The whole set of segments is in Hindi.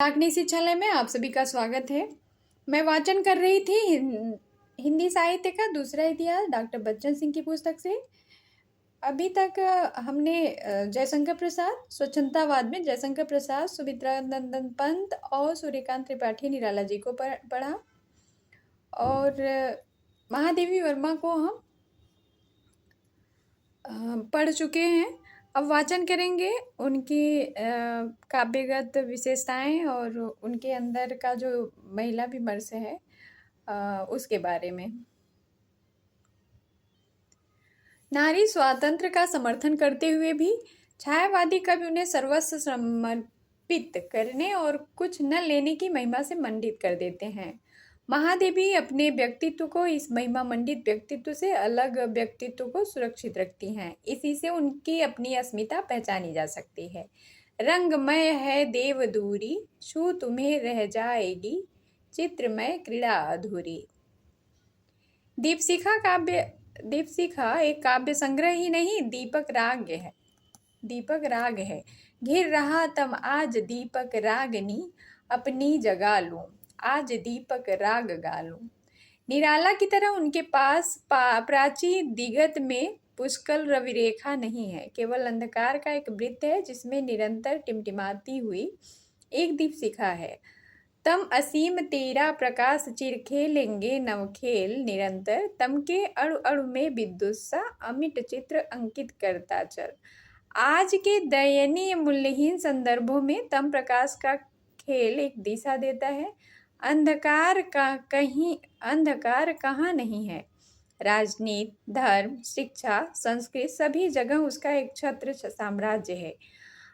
रागनी शिक्षालय में आप सभी का स्वागत है। मैं वाचन कर रही थी हिंदी साहित्य का दूसरा इतिहास डॉक्टर बच्चन सिंह की पुस्तक से। अभी तक हमने जयशंकर प्रसाद, स्वच्छंदतावाद में जयशंकर प्रसाद, सुमित्रा नंदन पंत और सूर्यकांत त्रिपाठी निराला जी को पढ़ा और महादेवी वर्मा को हम पढ़ चुके हैं। अब वाचन करेंगे उनकी काव्यगत विशेषताएं और उनके अंदर का जो महिला विमर्श है उसके बारे में। नारी स्वातंत्र्य का समर्थन करते हुए भी छायावादी कवि उन्हें सर्वस्व समर्पित करने और कुछ न लेने की महिमा से मंडित कर देते हैं। महादेवी अपने व्यक्तित्व को इस महिमा मंडित व्यक्तित्व से अलग व्यक्तित्व को सुरक्षित रखती हैं। इसी से उनकी अपनी अस्मिता पहचानी जा सकती है। रंगमय है देव दूरी, छू तुम्हें रह जाएगी चित्रमय क्रीड़ा अधूरी। दीपशिखा एक काव्य संग्रह ही नहीं, दीपक राग है। घिर रहा तम आज दीपक रागनी, अपनी जगा लूं आज दीपक राग गा लूं। निराला की तरह उनके पास प्राची दिगत में पुष्कल रविरेखा नहीं है, केवल अंधकार का एक वृत्त है जिसमें निरंतर टिमटिमाती हुई एक दीपशिखा है। तम असीम तेरा प्रकाश चिर खेलेंगे नवखेल निरंतर, तम के अणु अणु में विद्युत सा अमिट चित्र अंकित करता चल। आज के दयनीय मूल्यहीन संदर्भों में तम प्रकाश का खेल एक दिशा देता है। अंधकार कहाँ नहीं है। राजनीति, धर्म, शिक्षा, संस्कृति सभी जगह उसका एक छत्र साम्राज्य है।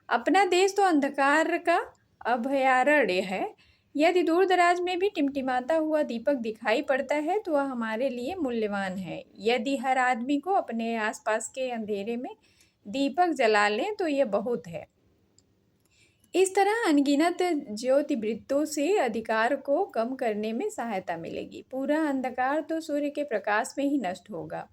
अपना देश तो अंधकार का अभयारण्य है। यदि दूर दराज में भी टिमटिमाता हुआ दीपक दिखाई पड़ता है तो वह हमारे लिए मूल्यवान है। यदि हर आदमी को अपने आसपास के अंधेरे में दीपक जला लें तो यह बहुत है। इस तरह अनगिनत ज्योतिवृत्तों से अधिकार को कम करने में सहायता मिलेगी। पूरा अंधकार तो सूर्य के प्रकाश में ही नष्ट होगा,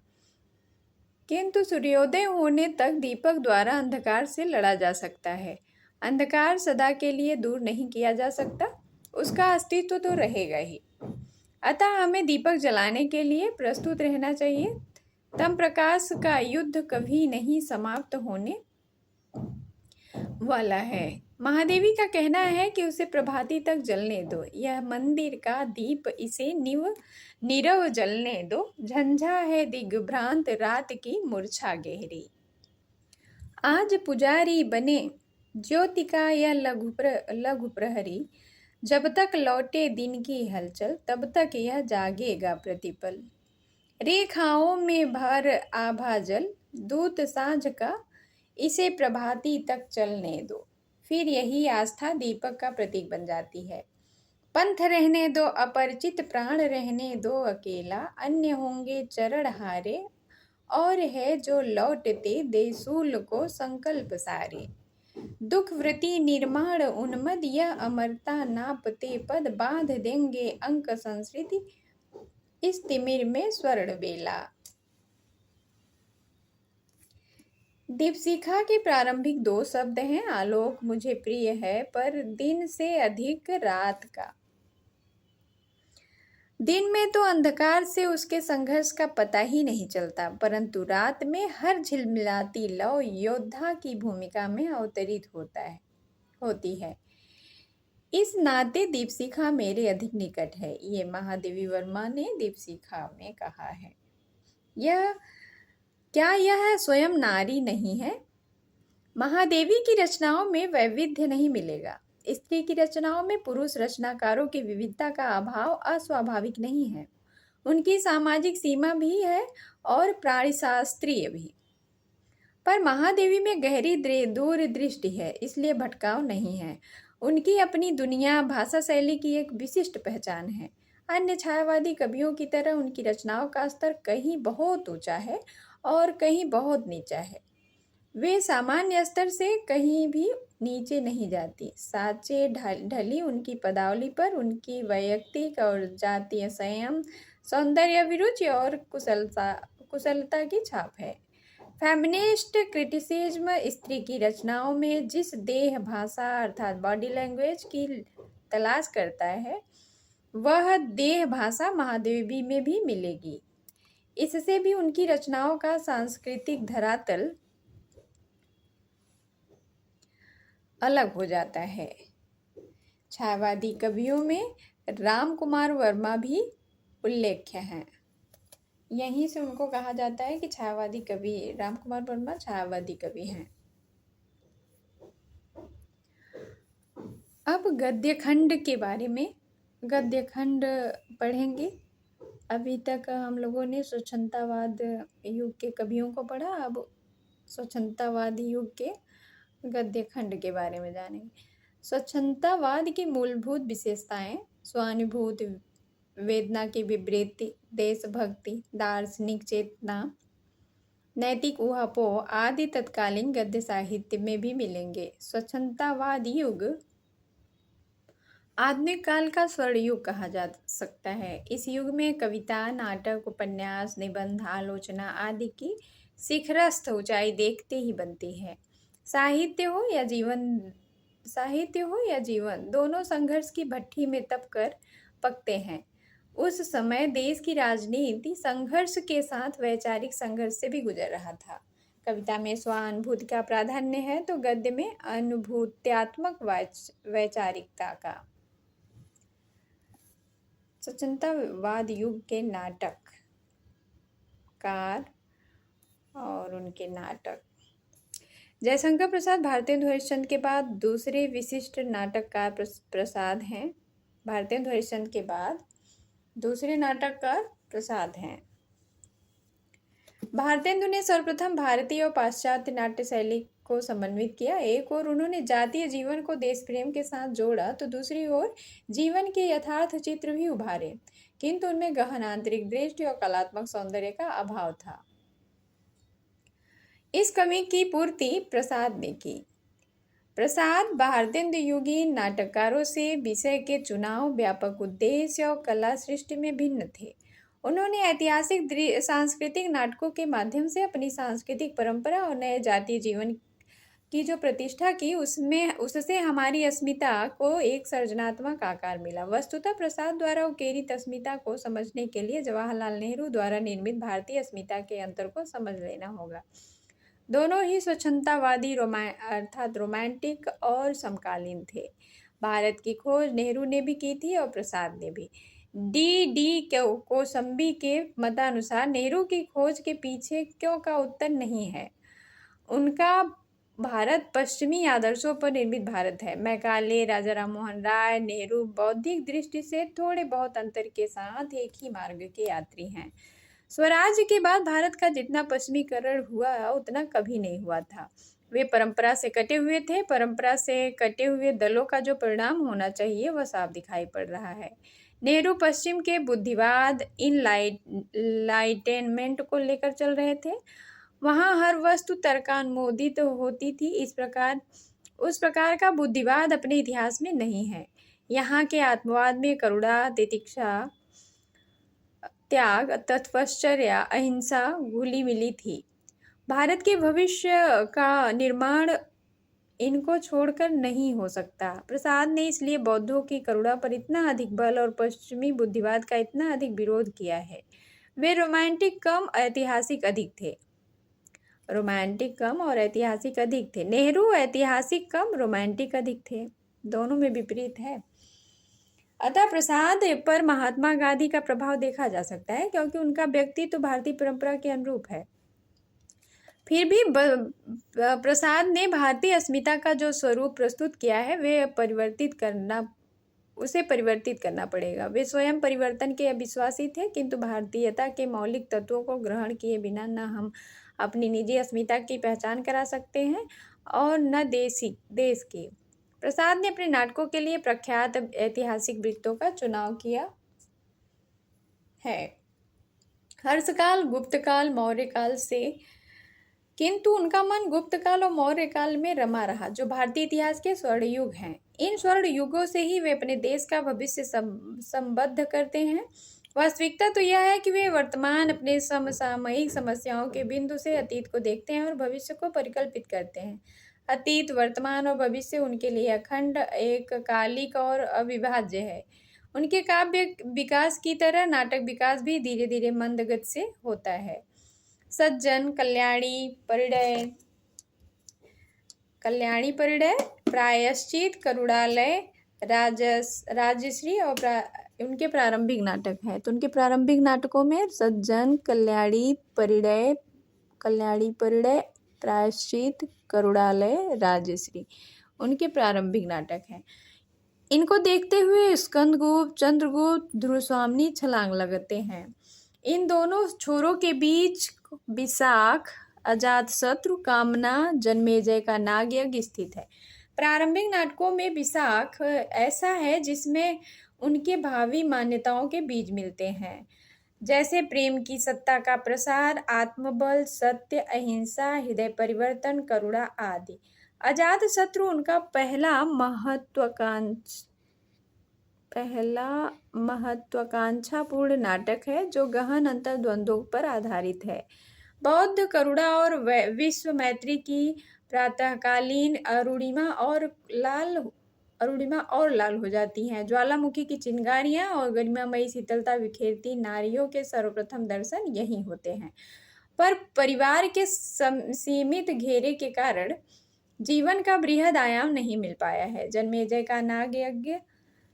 किंतु सूर्योदय होने तक दीपक द्वारा अंधकार से लड़ा जा सकता है। अंधकार सदा के लिए दूर नहीं किया जा सकता, उसका अस्तित्व तो रहेगा ही। अतः हमें दीपक जलाने के लिए प्रस्तुत रहना चाहिए। तम प्रकाश का युद्ध कभी नहीं समाप्त होने वाला है। महादेवी का कहना है कि उसे प्रभाती तक जलने दो, यह मंदिर का दीप, इसे नीरव जलने दो। झंझा है दिग्भ्रांत रात की मूर्छा गहरी। आज पुजारी बने ज्योति का यह लघु प्रहरी, जब तक लौटे दिन की हलचल तब तक यह जागेगा प्रतिपल। रेखाओं में भर आभा जल, दूत साँझ का इसे प्रभाती तक चलने दो। फिर यही आस्था दीपक का प्रतीक बन जाती है। पंथ रहने दो अपरिचित, प्राण रहने दो अकेला, अन्य होंगे चरण हारे और है जो लौटते देसूल को संकल्प सारे। दुख वृत्ति निर्माण उन्मद, यह अमरता नापते पद, बांध देंगे अंक संस्कृति इस तिमिर में स्वर्ण बेला। दीपशिखा के प्रारंभिक दो शब्द हैं, आलोक मुझे प्रिय है पर दिन से अधिक रात का। दिन में तो अंधकार से उसके संघर्ष का पता ही नहीं चलता, परंतु रात में हर झिलमिलाती लौ योद्धा की भूमिका में अवतरित होती है। इस नाते दीपशिखा मेरे अधिक निकट है, ये महादेवी वर्मा ने दीपशिखा में कहा है। यह स्वयं नारी नहीं है? महादेवी की रचनाओं में वैविध्य नहीं मिलेगा। स्त्री की रचनाओं में पुरुष रचनाकारों की विविधता का अभाव अस्वाभाविक नहीं है। उनकी सामाजिक सीमा भी है और प्राणिशास्त्रीय भी। पर महादेवी में गहरी दूरदृष्टि है, इसलिए भटकाव नहीं है। उनकी अपनी दुनिया, भाषा शैली की एक विशिष्ट पहचान है। अन्य छायावादी कवियों की तरह उनकी रचनाओं का स्तर कहीं बहुत ऊंचा है और कहीं बहुत नीचा है। वे सामान्य स्तर से कहीं भी नीचे नहीं जाती। साँचे ढली उनकी पदावली पर उनकी वैयक्तिक और जातीय संयम, सौंदर्य अभिरुचि और कुशलता की छाप है। फेमिनिस्ट क्रिटिसिज्म स्त्री की रचनाओं में जिस देह भाषा अर्थात बॉडी लैंग्वेज की तलाश करता है वह देह भाषा महादेवी में भी मिलेगी। इससे भी उनकी रचनाओं का सांस्कृतिक धरातल अलग हो जाता है। छायावादी कवियों में राम कुमार वर्मा भी उल्लेख्य हैं। यहीं से उनको कहा जाता है कि छायावादी कवि राम कुमार वर्मा छायावादी कवि हैं। अब गद्य खंड के बारे में गद्य खंड पढ़ेंगे। अभी तक हम लोगों ने स्वच्छंदतावाद युग के कवियों को पढ़ा, अब स्वच्छंदतावाद युग के गद्य खंड के बारे में जानेंगे। स्वच्छंदतावाद की मूलभूत विशेषताएं स्वानुभूति, वेदना की विवृत्ति, देशभक्ति, दार्शनिक चेतना, नैतिक ऊहापोह आदि तत्कालीन गद्य साहित्य में भी मिलेंगे। स्वच्छंदतावाद युग आधुनिक काल का स्वर्ण युग कहा जा सकता है। इस युग में कविता, नाटक, उपन्यास, निबंध, आलोचना आदि की शिखरस्थ ऊंचाई देखते ही बनती है। साहित्य हो या जीवन दोनों संघर्ष की भट्ठी में तप कर पकते हैं। उस समय देश की राजनीति संघर्ष के साथ वैचारिक संघर्ष से भी गुजर रहा था। कविता में स्वानुभूति का प्राधान्य है तो गद्य में अनुभूत्यात्मक वैचारिकता का। स्वच्छंदतावाद युग के नाटककार और उनके नाटक। जयशंकर प्रसाद भारतेंदु हरिश्चंद्र के बाद दूसरे विशिष्ट नाटककार प्रसाद हैं। भारतेंदु हरिश्चंद्र के बाद दूसरे नाटककार प्रसाद हैं। भारतेंदु ने सर्वप्रथम भारतीय और पाश्चात्य नाट्य शैली को समन्वित किया। एक ओर उन्होंने जातीय जीवन को देश प्रेम के साथ जोड़ा तो दूसरी ओर जीवन के यथार्थ चित्र भी उभारे, किंतु उनमें गहन आंतरिक दृष्टि और कलात्मक सौंदर्य का अभाव था। इस कमी की पूर्ति प्रसाद ने की। प्रसाद भारतेंदु युगीन नाटककारों से विषय के चुनाव, व्यापक उद्देश्य और कला सृष्टि में भिन्न थे। उन्होंने ऐतिहासिक सांस्कृतिक नाटकों के माध्यम से अपनी सांस्कृतिक परंपरा और नए जातीय जीवन की जो प्रतिष्ठा की उससे हमारी अस्मिता को एक सृजनात्मक आकार मिला। वस्तुतः प्रसाद द्वारा उकेरित अस्मिता को समझने के लिए जवाहरलाल नेहरू द्वारा निर्मित भारतीय अस्मिता के अंतर को समझ लेना होगा। दोनों ही स्वच्छंदतावादी अर्थात रोमांटिक और समकालीन थे। भारत की खोज नेहरू ने भी की थी और प्रसाद ने भी। डी कोसंबी के मतानुसार नेहरू की खोज के पीछे क्यों का उत्तर नहीं है। उनका भारत पश्चिमी आदर्शों पर निर्मित भारत है। मैकाले, राजा राममोहन राय, नेहरू बौद्धिक दृष्टि से थोड़े बहुत अंतर के साथ एक ही मार्ग के यात्री हैं। स्वराज्य के बाद भारत का जितना पश्चिमीकरण हुआ उतना कभी नहीं हुआ था। वे परंपरा से कटे हुए थे। परंपरा से कटे हुए दलों का जो परिणाम होना चाहिए वह साफ दिखाई पड़ रहा है। नेहरू पश्चिम के बुद्धिवाद इनलाइटेनमेंट को लेकर चल रहे थे। वहाँ हर वस्तु तर्कानुमोदित होती थी। उस प्रकार का बुद्धिवाद अपने इतिहास में नहीं है। यहाँ के आत्मवाद में करुणा, तितिक्षा, त्याग, तपश्चर्या, अहिंसा घुली मिली थी। भारत के भविष्य का निर्माण इनको छोड़कर नहीं हो सकता। प्रसाद ने इसलिए बौद्धों की करुणा पर इतना अधिक बल और पश्चिमी बुद्धिवाद का इतना अधिक विरोध किया है। वे रोमांटिक कम ऐतिहासिक अधिक थे। नेहरू ऐतिहासिक कम रोमांटिक अधिक थे। दोनों में विपरीत है। अतः प्रसाद पर महात्मा गांधी का प्रभाव देखा जा सकता है क्योंकि उनका व्यक्तित्व भारतीय परंपरा के अनुरूप है। फिर भी प्रसाद ने भारतीय अस्मिता का जो स्वरूप प्रस्तुत किया है उसे परिवर्तित करना पड़ेगा। वे स्वयं परिवर्तन के अविश्वासी थे, किंतु भारतीयता के मौलिक तत्वों को ग्रहण किए बिना न हम अपनी निजी अस्मिता की पहचान करा सकते हैं और न देश की। प्रसाद ने अपने नाटकों के लिए प्रख्यात ऐतिहासिक वृत्तों का चुनाव किया है। हर्षकाल, गुप्तकाल, मौर्यकाल से, किंतु उनका मन गुप्तकाल और मौर्यकाल में रमा रहा, जो भारतीय इतिहास के स्वर्ण युग हैं। इन स्वर्ण युगों से ही वे अपने देश का भविष्य संबद्ध करते हैं वास्तविकता तो यह है कि वे वर्तमान अपने समसामयिक समस्याओं के बिंदु से अतीत को देखते हैं और भविष्य को परिकल्पित करते हैं। अतीत, वर्तमान और भविष्य उनके लिए अखंड, एककालिक और अविभाज्य है। उनके काव्य विकास की तरह नाटक विकास भी धीरे धीरे मंद गति से होता है। सज्जन, कल्याणी परिणय, प्रायश्चित, करुणालय, राजश्री और उनके प्रारंभिक नाटक हैं। तो उनके प्रारंभिक नाटकों में सज्जन, कल्याणी परिणय, प्रायश्चित, करुणालय, राजश्री उनके प्रारंभिक नाटक हैं। इनको देखते हुए स्कंदगुप्त, चंद्रगुप्त, ध्रुवस्वामी छलांग लगाते हैं। इन दोनों छोरों के बीच विशाख, अजातशत्रु, कामना, जन्मेजय का नागयज्ञ स्थित है। प्रारंभिक नाटकों में विशाख ऐसा है जिसमें उनके भावी मान्यताओं के बीज मिलते हैं, जैसे प्रेम की सत्ता का प्रसार, आत्मबल, सत्य, अहिंसा, हृदय परिवर्तन, करुणा आदि। अजातशत्रु उनका पहला महत्वाकांक्षापूर्ण नाटक है जो गहन अंतर्द्वंद्वों पर आधारित है। बौद्ध करुणा और विश्व मैत्री की प्रातःकालीन अरुणिमा और लाल हो जाती हैं। ज्वालामुखी की चिंगारियां और गरिमामयी शीतलता बिखेरती नारियों के सर्वप्रथम दर्शन यही होते हैं। पर परिवार के सीमित घेरे के कारण जीवन का बृहद आयाम नहीं मिल पाया है। जन्मेजय का नागयज्ञ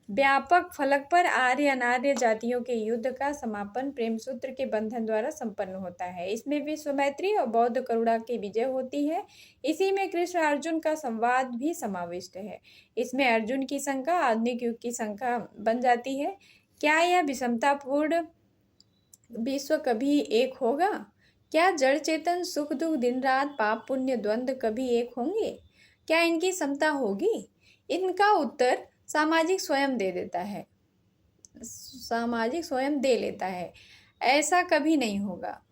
व्यापक फलक पर आर्य अनार्य जातियों के युद्ध का समापन प्रेमसूत्र के बंधन द्वारा संपन्न होता है। इसमें विश्व मैत्री और बौद्ध करुणा की विजय होती है। इसी में कृष्ण अर्जुन का संवाद भी समाविष्ट है। इसमें अर्जुन की शंका आधुनिक युग की शंका बन जाती है। क्या यह विषमतापूर्ण विश्व कभी एक होगा? क्या जड़ चेतन, सुख दुख, दिन रात, पाप पुण्य, द्वंद्व कभी एक होंगे? क्या इनकी समता होगी? इनका उत्तर सामाजिक स्वयं दे लेता है, ऐसा कभी नहीं होगा।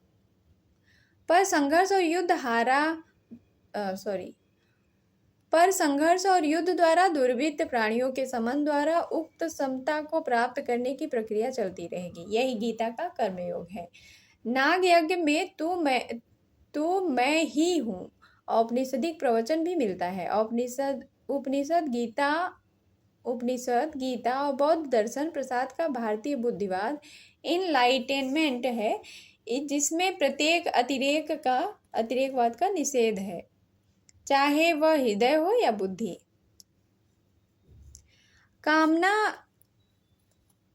पर संघर्ष और युद्ध द्वारा दुर्वृत्त प्राणियों के समन द्वारा उक्त समता को प्राप्त करने की प्रक्रिया चलती रहेगी। यही गीता का कर्मयोग है। नाग यज्ञ में तू मैं ही हूँ औपनिषदिक प्रवचन भी मिलता है। उपनिषद, गीता और बौद्ध दर्शन प्रसाद का भारतीय बुद्धिवाद इनलाइटेनमेंट है, जिसमें प्रत्येक अतिरेकवाद का निषेध है, चाहे वह हृदय हो या बुद्धि। कामना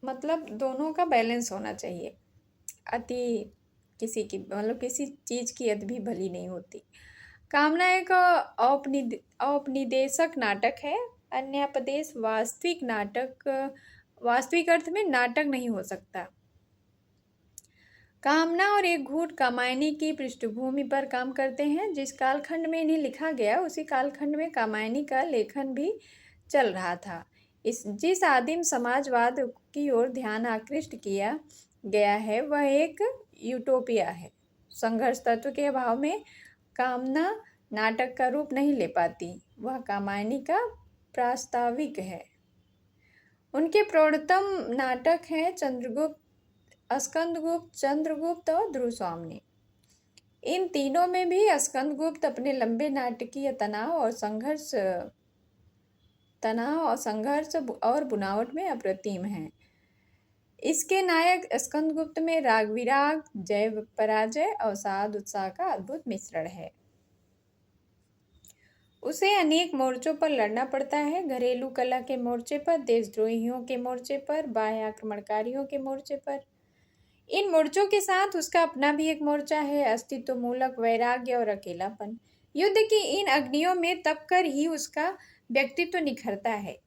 मतलब दोनों का बैलेंस होना चाहिए। किसी चीज की अति भी भली नहीं होती। कामना एक औपनिदेशक नाटक है। अन्यापदेश वास्तविक अर्थ में नाटक नहीं हो सकता। कामना और एक घूट कामायनी की पृष्ठभूमि पर काम करते हैं। जिस कालखंड में इन्हें लिखा गया उसी कालखंड में कामायनी का लेखन भी चल रहा था। जिस आदिम समाजवाद की ओर ध्यान आकृष्ट किया गया है वह एक यूटोपिया है। संघर्ष तत्व के अभाव में कामना नाटक का रूप नहीं ले पाती, वह कामायनी का प्रास्ताविक है। उनके प्रौढ़तम नाटक हैं स्कंदगुप्त, चंद्रगुप्त और ध्रुवस्वामी। इन तीनों में भी स्कंदगुप्त अपने लंबे नाटकीय तनाव और संघर्ष और बुनावट में अप्रतिम हैं। इसके नायक स्कंदगुप्त में राग विराग, जय पराजय, अवसाद उत्साह का अद्भुत मिश्रण है। उसे अनेक मोर्चों पर लड़ना पड़ता है, घरेलू कलह के मोर्चे पर, देशद्रोहियों के मोर्चे पर, बाह्य आक्रमणकारियों के मोर्चे पर। इन मोर्चों के साथ उसका अपना भी एक मोर्चा है, अस्तित्व मूलक वैराग्य और अकेलापन। युद्ध की इन अग्नियों में तप कर ही उसका व्यक्तित्व निखरता है।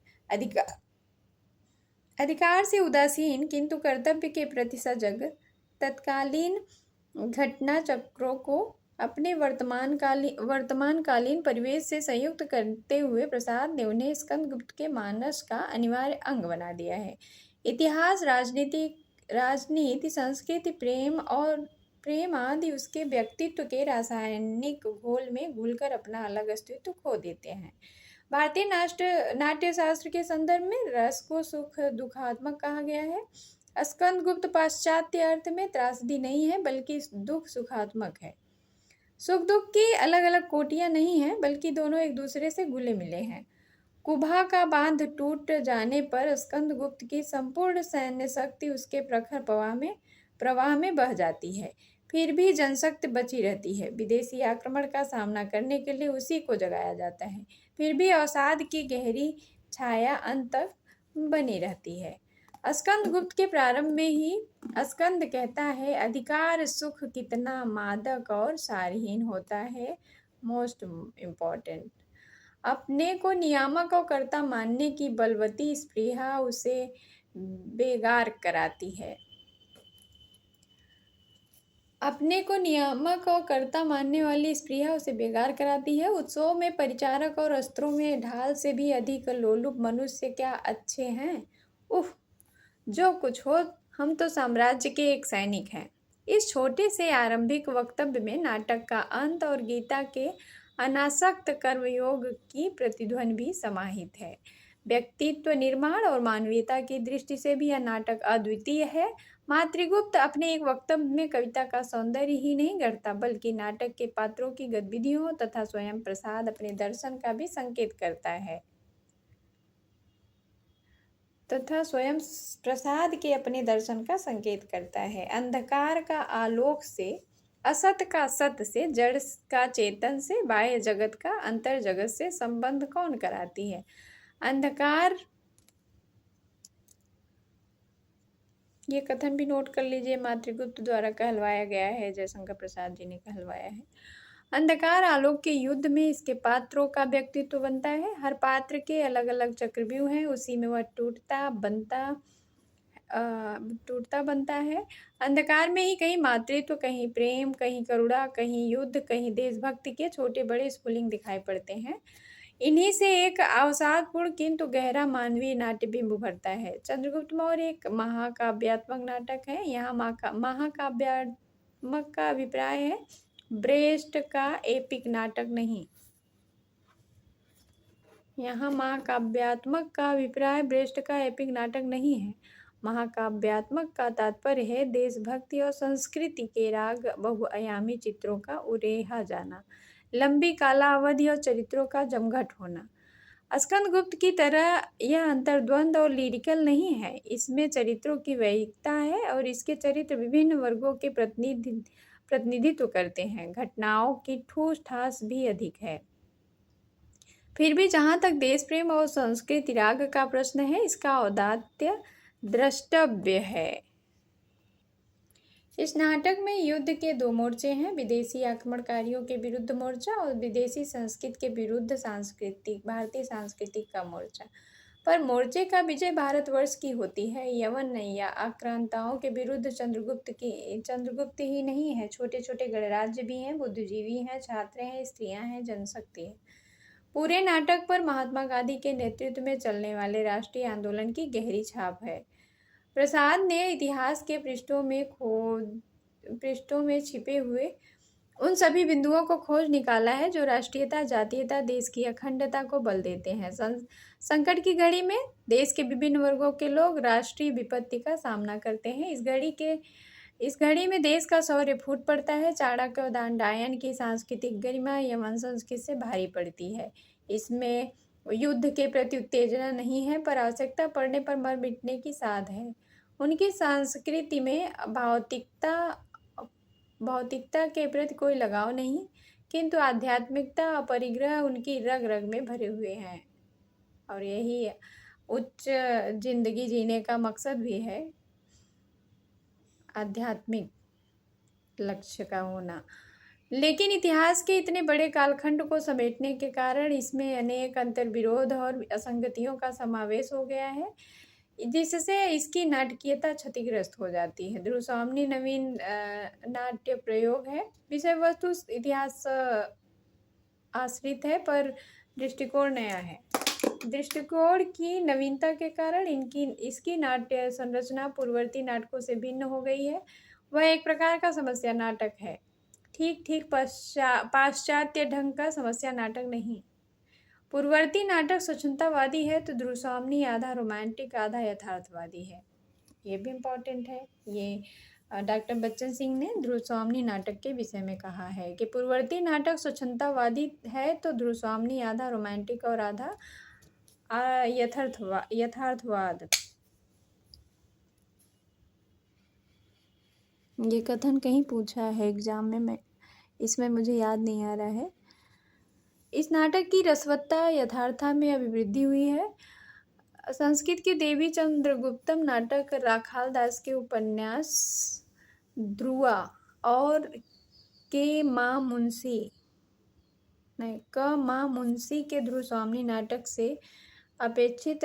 अधिकार से उदासीन किंतु कर्तव्य के प्रति सजग, तत्कालीन घटना चक्रों को अपने वर्तमानकालीन परिवेश से संयुक्त करते हुए प्रसाद ने उन्हें स्कंदगुप्त के मानस का अनिवार्य अंग बना दिया है। इतिहास, राजनीति, संस्कृति, प्रेम आदि उसके व्यक्तित्व के रासायनिक घोल में घुलकर अपना अलग अस्तित्व खो देते हैं। भारतीय नाट्य शास्त्र के संदर्भ में रस को सुख दुखात्मक कहा गया है। स्कंदगुप्त पाश्चात्य अर्थ में त्रासदी नहीं है, बल्कि दुख सुखात्मक है। सुख दुख की अलग अलग कोटियां नहीं हैं, बल्कि दोनों एक दूसरे से घुले मिले हैं। कुभा का बांध टूट जाने पर स्कंदगुप्त की संपूर्ण सैन्य शक्ति उसके प्रखर प्रवाह में बह जाती है। फिर भी जनशक्ति बची रहती है। विदेशी आक्रमण का सामना करने के लिए उसी को जगाया जाता है। फिर भी अवसाद की गहरी छाया अंत तक बनी रहती है। स्कंदगुप्त के प्रारंभ में ही स्कंद कहता है, अधिकार सुख कितना मादक और सारहीन होता है। मोस्ट इम्पॉर्टेंट, अपने को नियामक और कर्ता मानने की बलवती स्पृहा उसे बेगार कराती है। अपने को नियामक और कर्ता मानने वाली स्पृहा उसे बेगार कराती है। उत्सव में परिचारक और अस्त्रों में ढाल से भी अधिक लोलुप मनुष्य क्या अच्छे हैं। उफ, जो कुछ हो, हम तो साम्राज्य के एक सैनिक हैं। इस छोटे से आरंभिक वक्तव्य में नाटक का अंत और गीता के अनासक्त कर्मयोग की प्रतिध्वनि भी समाहित है। व्यक्तित्व निर्माण और मानवीयता की दृष्टि से भी यह नाटक अद्वितीय है। मातृगुप्त अपने एक वक्तव्य में कविता का सौंदर्य ही नहीं गढ़ता, बल्कि नाटक के पात्रों की गतिविधियों तथा स्वयं प्रसाद अपने दर्शन का भी संकेत करता है अपने दर्शन का संकेत करता है। अंधकार का आलोक से, असत का सत से, जड़ का चेतन से, बाह्य जगत का अंतर जगत से संबंध कौन कराती है। अंधकार, ये कथन भी नोट कर लीजिए, मातृगुप्त द्वारा कहलवाया गया है, जयशंकर प्रसाद जी ने कहलवाया है। अंधकार आलोक के युद्ध में इसके पात्रों का व्यक्तित्व बनता है। हर पात्र के अलग अलग चक्रव्यूह हैं, उसी में वह टूटता बनता है। अंधकार में ही कहीं मातृत्व, कहीं प्रेम, कहीं करुणा, कहीं युद्ध, कहीं देशभक्ति के छोटे बड़े स्फुलिंग दिखाई पड़ते हैं। इन्हीं से एक अवसादपूर्ण किंतु गहरा मानवीय नाट्यबिंब उभरता है। चंद्रगुप्त मौर्य एक महाकाव्यात्मक नाटक है। यहाँ महाकाव्यात्मक का अभिप्राय है ब्रेस्ट का एपिक नाटक नहीं। यहाँ महाकाव्यात्मक का अभिप्राय ब्रेस्ट का एपिक नाटक नहीं है। महाकाव्यात्मक का तात्पर्य है देशभक्ति और संस्कृति के राग बहुआयामी चित्रों का उरेहा जाना, लंबी कालावधि और चरित्रों का जमघट होना। स्कंदगुप्त की तरह यह अंतर्द्वंद और लिरिकल नहीं है। इसमें चरित्रों की वैयिकता है और इसके चरित्र विभिन्न वर्गों के प्रतिनिधित्व करते हैं। घटनाओं की ठूस ठास भी अधिक है। फिर भी जहाँ तक देश प्रेम और संस्कृति राग का प्रश्न है, इसका औदात्य द्रष्टव्य है। इस नाटक में युद्ध के दो मोर्चे हैं, विदेशी आक्रमणकारियों के विरुद्ध मोर्चा और विदेशी संस्कृति के विरुद्ध भारतीय सांस्कृतिक का मोर्चा। पर मोर्चे का विजय भारतवर्ष की होती है। यवन या आक्रांताओं के विरुद्ध चंद्रगुप्त ही नहीं है, छोटे छोटे गणराज्य भी हैं, बुद्धिजीवी हैं, छात्र हैं, स्त्रियां हैं, जनशक्ति है। पूरे नाटक पर महात्मा गांधी के नेतृत्व में चलने वाले राष्ट्रीय आंदोलन की गहरी छाप है। प्रसाद ने इतिहास के पृष्ठों में छिपे हुए उन सभी बिंदुओं को खोज निकाला है जो राष्ट्रीयता, जातीयता, देश की अखंडता को बल देते हैं। संकट की घड़ी में देश के विभिन्न वर्गों के लोग राष्ट्रीय विपत्ति का सामना करते हैं। इस घड़ी में देश का शौर्य फूट पड़ता है। चाणक्य और दंडायन की सांस्कृतिक गरिमा यमन संस्कृति से भारी पड़ती है। इसमें युद्ध के प्रति उत्तेजना नहीं है, पर आवश्यकता पड़ने पर मर मिटने की साध है। उनकी संस्कृति में भौतिकता के प्रति कोई लगाव नहीं, किंतु आध्यात्मिकता और परिग्रह उनकी रग रग में भरे हुए हैं। और यही उच्च जिंदगी जीने का मकसद भी है, आध्यात्मिक लक्ष्य का होना। लेकिन इतिहास के इतने बड़े कालखंड को समेटने के कारण इसमें अनेक अंतर्विरोध और असंगतियों का समावेश हो गया है, जिससे इसकी नाटकीयता क्षतिग्रस्त हो जाती है। ध्रुवस्वामिनी नवीन नाट्य प्रयोग है। विषय वस्तु इतिहास आश्रित है, पर दृष्टिकोण नया है। दृष्टिकोण की नवीनता के कारण इसकी नाट्य संरचना पूर्ववर्ती नाटकों से भिन्न हो गई है। वह एक प्रकार का समस्या नाटक है, ठीक पाश्चात्य ढंग का समस्या नाटक नहीं। पूर्ववर्ती नाटक स्वच्छंदतावादी है, तो ध्रुवस्वामिनी आधा रोमांटिक आधा यथार्थवादी है। ये भी इम्पॉर्टेंट है। ये डॉक्टर बच्चन सिंह ने ध्रुवस्वामिनी नाटक के विषय में कहा है कि पूर्ववर्ती नाटक स्वच्छंदतावादी है तो ध्रुवस्वामिनी आधा रोमांटिक और आधा यथार्थवाद। ये कथन कहीं पूछा है एग्जाम में, मैं इसमें मुझे याद नहीं आ रहा है। इस नाटक की रसवत्ता यथार्थता में अभिवृद्धि हुई है। संस्कृत के देवी चंद्रगुप्तम नाटक राखाल दास के उपन्यास ध्रुवा और के माँ मुंशी के ध्रुवस्वामिनी नाटक से अपेक्षित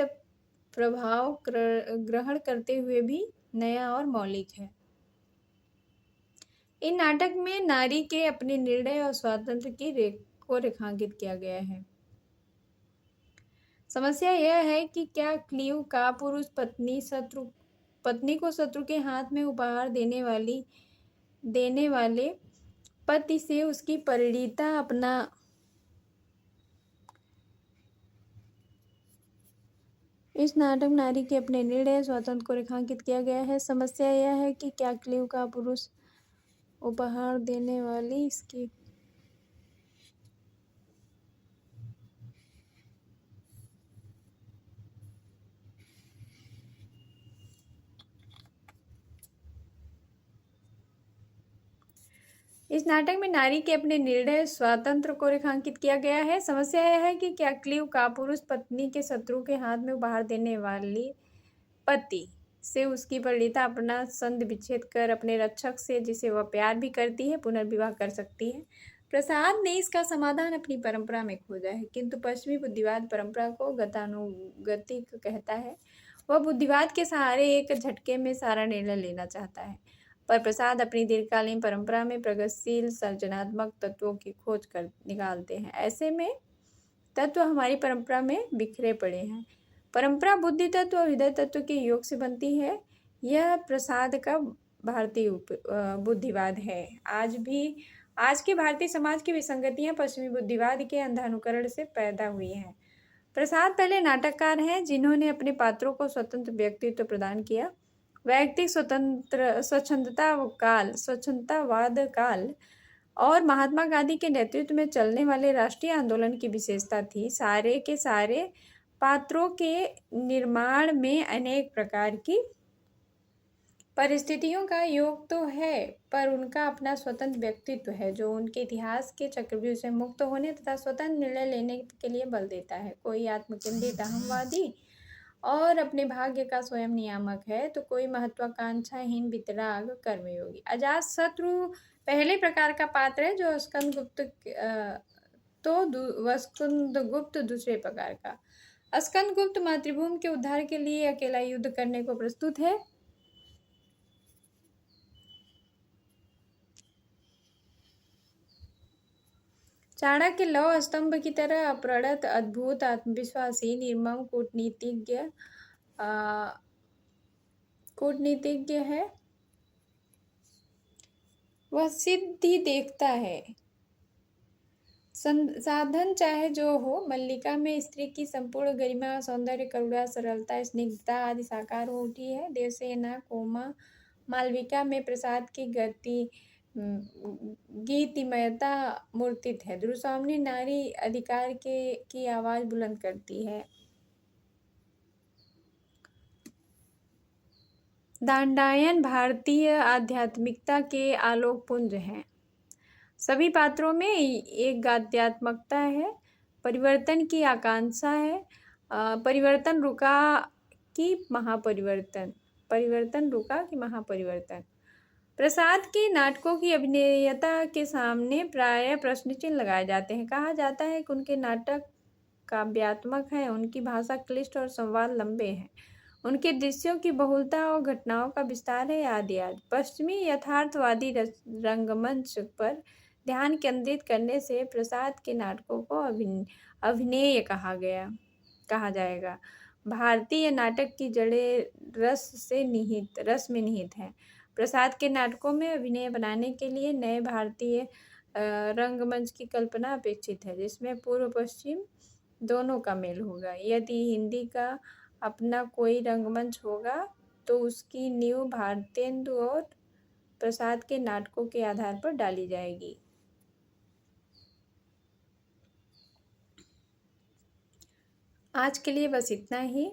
प्रभाव ग्रहण करते हुए भी नया और मौलिक है। इन नाटक में नारी के अपने निर्णय और स्वातंत्र को रेखांकित किया गया है। समस्या यह है कि क्या क्लीव का पुरुष पत्नी को शत्रु के हाथ में उपहार देने वाले पति से उसकी परिणीता अपना इस नाटक नारी के अपने निर्णय स्वातंत्र को रेखांकित किया गया है। समस्या यह है कि क्या क्लीव का पुरुष उपहार देने वाली इसकी इस नाटक में नारी के अपने निर्णय स्वातंत्र को रेखांकित किया गया है। समस्या यह है कि क्या क्लीव का पुरुष पत्नी के शत्रु के हाथ में उपहार देने वाली पति से उसकी परिणीता अपना संध विच्छेद कर अपने रक्षक से, जिसे वह प्यार भी करती है, पुनर्विवाह कर सकती है। प्रसाद ने इसका समाधान अपनी परंपरा में खोजा है, किंतु पश्चिमी बुद्धिवाद परंपरा को गतानुगतिक कहता है। वह बुद्धिवाद के सहारे एक झटके में सारा निर्णय लेना चाहता है, पर प्रसाद अपनी दीर्घकालीन परंपरा में प्रगतिशील सर्जनात्मक तत्वों की खोज कर निकालते हैं। ऐसे में तत्व हमारी परंपरा में बिखरे पड़े हैं। परंपरा बुद्धि तत्व और हृदय तत्व के योग से बनती है। यह प्रसाद का भारतीय बुद्धिवाद है। आज के भारतीय समाज की विसंगतियां पश्चिमी बुद्धिवाद के अंधानुकरण से पैदा हुई हैं। प्रसाद पहले नाटककार हैं जिन्होंने अपने पात्रों को स्वतंत्र व्यक्तित्व प्रदान किया। वैयक्तिक स्वच्छंदतावाद काल और महात्मा गांधी के नेतृत्व में चलने वाले राष्ट्रीय आंदोलन की विशेषता थी। सारे के सारे पात्रों के निर्माण में अनेक प्रकार की परिस्थितियों का योग तो है, पर उनका अपना स्वतंत्र व्यक्तित्व है जो उनके इतिहास के चक्रव्यूह से मुक्त होने तथा स्वतंत्र निर्णय लेने के लिए बल देता है। कोई आत्मकेंद्रित अहमवादी और अपने भाग्य का स्वयं नियामक है, तो कोई महत्वाकांक्षाहीन वितराग कर्मयोगी। अजातशत्रु पहले प्रकार का पात्र है, जो स्कंदगुप्त दूसरे प्रकार का। स्कंदगुप्त मातृभूमि के उद्धार के लिए अकेला युद्ध करने को प्रस्तुत है। चाणक्य लौह स्तंभ की तरह अप्रणत, अद्भुत, आत्मविश्वासी, निर्मम कूटनीतिज्ञ है। वह सिद्धि देखता है। साधन चाहे जो हो, मल्लिका में स्त्री की संपूर्ण गरिमा, सौंदर्य, करुणा, सरलता, स्निग्धता आदि साकार हो उठी है। देवसेना, कोमा, मालविका में प्रसाद की गीतिमयता मूर्तित है। ध्रुवस्वामिनी नारी अधिकार की आवाज बुलंद करती है। दांडायन भारतीय आध्यात्मिकता के आलोकपुंज हैं। सभी पात्रों में एक गाद्यात्मकता है, परिवर्तन की आकांक्षा है। परिवर्तन रुका कि महापरिवर्तन। प्रसाद के नाटकों की अभिनेता के सामने प्रायः प्रश्न चिन्ह लगाए जाते हैं। कहा जाता है कि उनके नाटक काव्यात्मक हैं, उनकी भाषा क्लिष्ट और संवाद लंबे हैं, उनके दृश्यों की बहुलता और घटनाओं का विस्तार है, आदि आदि। पश्चिमी यथार्थवादी रंगमंच पर ध्यान केंद्रित करने से प्रसाद के नाटकों को अभिनय कहा जाएगा। भारतीय नाटक की जड़ें रस में निहित हैं। प्रसाद के नाटकों में अभिनय बनाने के लिए नए भारतीय रंगमंच की कल्पना अपेक्षित है, जिसमें पूर्व पश्चिम दोनों का मेल होगा। यदि हिंदी का अपना कोई रंगमंच होगा तो उसकी नींव भारतेंदु और प्रसाद के नाटकों के आधार पर डाली जाएगी। आज के लिए बस इतना ही।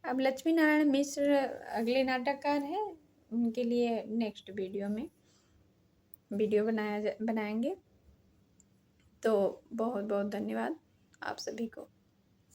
अब लक्ष्मी नारायण मिश्र अगले नाटककार हैं, उनके लिए नेक्स्ट वीडियो में वीडियो बनाएंगे। तो बहुत बहुत धन्यवाद आप सभी को।